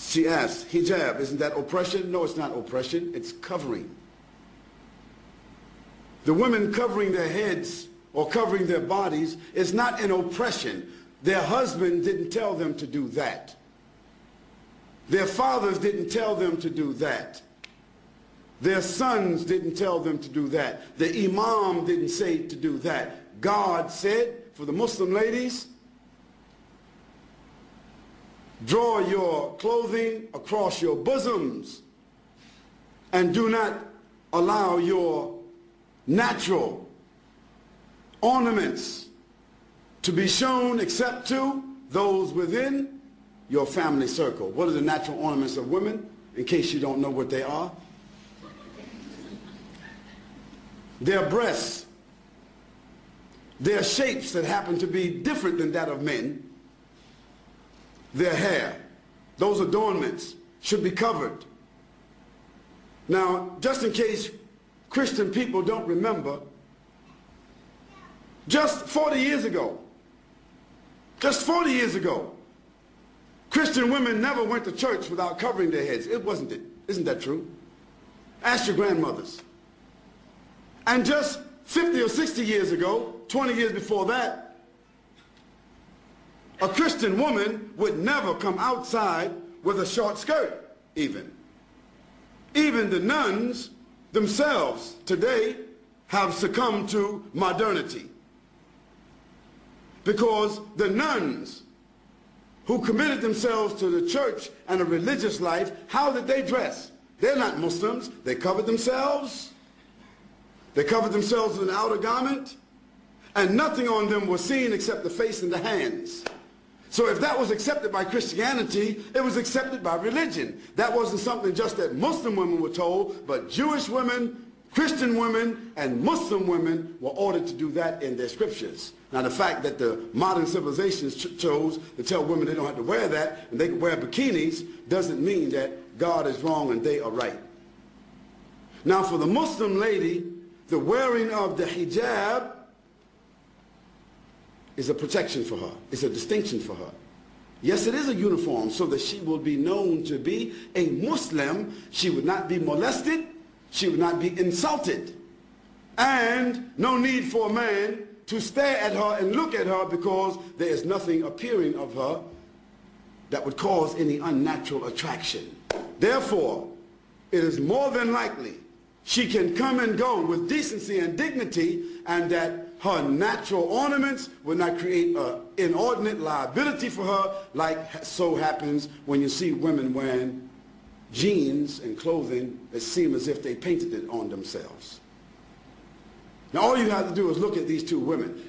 She asked, hijab, isn't that oppression? No, it's not oppression, it's covering. The women covering their heads or covering their bodies is not an oppression. Their husband didn't tell them to do that. Their fathers didn't tell them to do that. Their sons didn't tell them to do that. The imam didn't say to do that. God said, for the Muslim ladies, draw your clothing across your bosoms and do not allow your natural ornaments to be shown except to those within your family circle. What are the natural ornaments of women, in case you don't know what they are? Their breasts, their shapes that happen to be different than that of men, their hair, those adornments should be covered. Now, just in case Christian people don't remember, just 40 years ago, Christian women never went to church without covering their heads. It wasn't it. Isn't that true? Ask your grandmothers. And just 50 or 60 years ago, 20 years before that, a Christian woman would never come outside with a short skirt, even. Even the nuns themselves today have succumbed to modernity. Because the nuns who committed themselves to the church and a religious life, how did they dress? They're not Muslims. They covered themselves. They covered themselves with an outer garment, and nothing on them was seen except the face and the hands. So if that was accepted by Christianity, it was accepted by religion. That wasn't something just that Muslim women were told, but Jewish women, Christian women, and Muslim women were ordered to do that in their scriptures. Now the fact that the modern civilizations chose to tell women they don't have to wear that and they can wear bikinis doesn't mean that God is wrong and they are right. Now for the Muslim lady, the wearing of the hijab is a protection for her. It's a distinction for her. Yes, it is a uniform so that she will be known to be a Muslim. She would not be molested. She would not be insulted. And no need for a man to stare at her and look at her because there is nothing appearing of her that would cause any unnatural attraction. Therefore, it is more than likely she can come and go with decency and dignity, and that her natural ornaments will not create an inordinate liability for her, like so happens when you see women wearing jeans and clothing that seem as if they painted it on themselves. Now all you have to do is look at these two women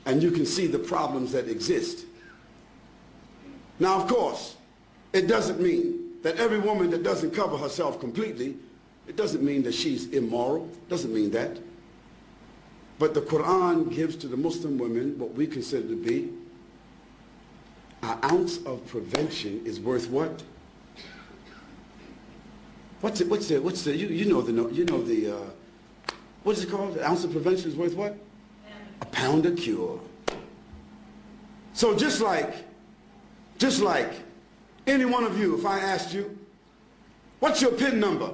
and you can see the problems that exist. Now of course, it doesn't mean that every woman that doesn't cover herself completely, it doesn't mean that she's immoral. It doesn't mean that. But the Quran gives to the Muslim women what we consider to be an ounce of prevention is worth what? What is it called? The ounce of prevention is worth what? A pound of cure. So just like any one of you, if I asked you, what's your PIN number?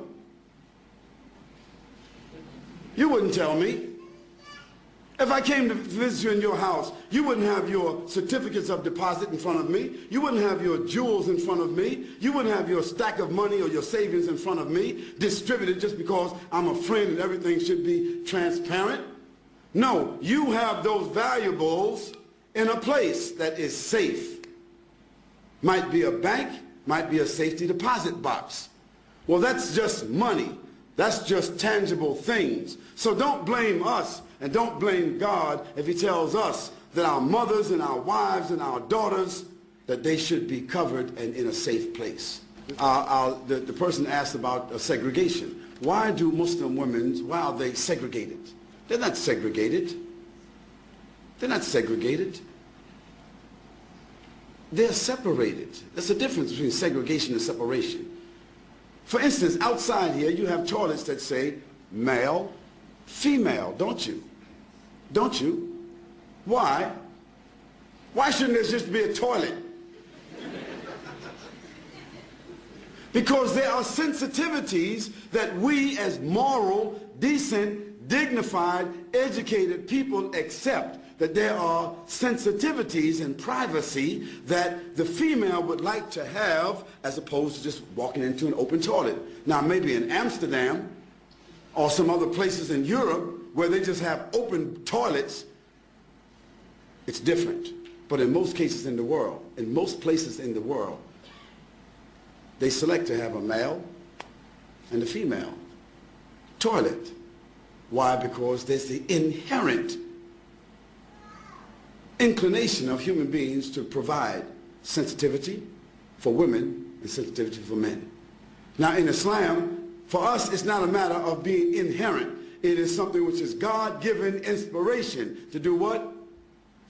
You wouldn't tell me. If I came to visit you in your house, you wouldn't have your certificates of deposit in front of me. You wouldn't have your jewels in front of me. You wouldn't have your stack of money or your savings in front of me, distributed just because I'm a friend and everything should be transparent. No, you have those valuables in a place that is safe. Might be a bank, might be a safety deposit box. Well, that's just money. That's just tangible things. So don't blame us and don't blame God if he tells us that our mothers and our wives and our daughters, that they should be covered and in a safe place. The person asked about segregation. Why do Muslim women, why are they segregated? They're not segregated. They're not segregated. They're separated. There's a difference between segregation and separation. For instance, outside here, you have toilets that say male, female, don't you? Don't you? Why? Why shouldn't there just be a toilet? Because there are sensitivities that we as moral, decent, dignified, educated people accept, that there are sensitivities and privacy that the female would like to have as opposed to just walking into an open toilet. Now maybe in Amsterdam or some other places in Europe where they just have open toilets, it's different. But in most cases in the world, in most places in the world, they select to have a male and a female toilet. Why? Because there's the inherent inclination of human beings to provide sensitivity for women and sensitivity for men. Now in Islam, for us, it's not a matter of being inherent. It is something which is God-given inspiration to do what?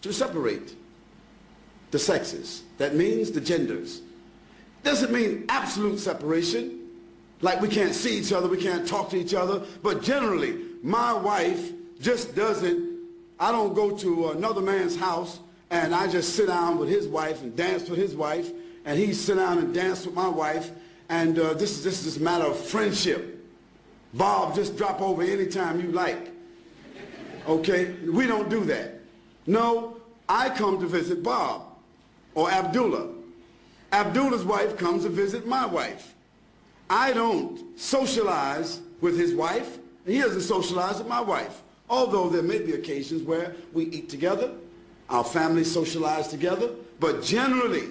To separate the sexes. That means the genders. Doesn't mean absolute separation, like we can't see each other, we can't talk to each other, but generally, my wife just doesn't, I don't go to another man's house and I just sit down with his wife and dance with his wife, and he sit down and dance with my wife, and this is just a matter of friendship. Bob, just drop over anytime you like. Okay? We don't do that. No, I come to visit Bob or Abdullah. Abdullah's wife comes to visit my wife. I don't socialize with his wife, and he doesn't socialize with my wife. Although there may be occasions where we eat together, our families socialize together, but generally,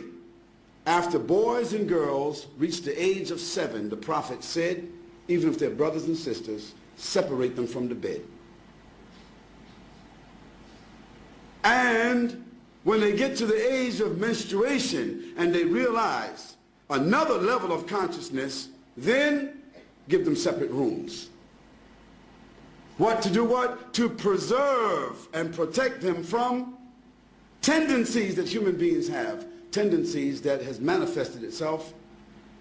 after boys and girls reach the age of 7, the Prophet said, even if they're brothers and sisters, separate them from the bed. And when they get to the age of menstruation and they realize another level of consciousness, then give them separate rooms. What to do what? To preserve and protect them from tendencies that human beings have, tendencies that has manifested itself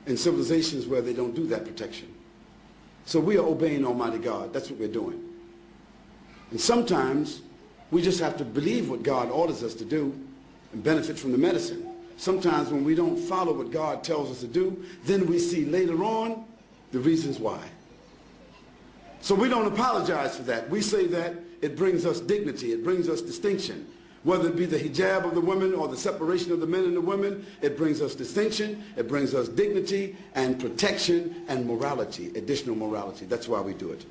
in civilizations where they don't do that protection. So we are obeying Almighty God. That's what we're doing. And sometimes we just have to believe what God orders us to do and benefit from the medicine. Sometimes when we don't follow what God tells us to do, then we see later on the reasons why. So we don't apologize for that. We say that it brings us dignity, it brings us distinction. Whether it be the hijab of the women or the separation of the men and the women, it brings us distinction, it brings us dignity and protection and morality, additional morality. That's why we do it.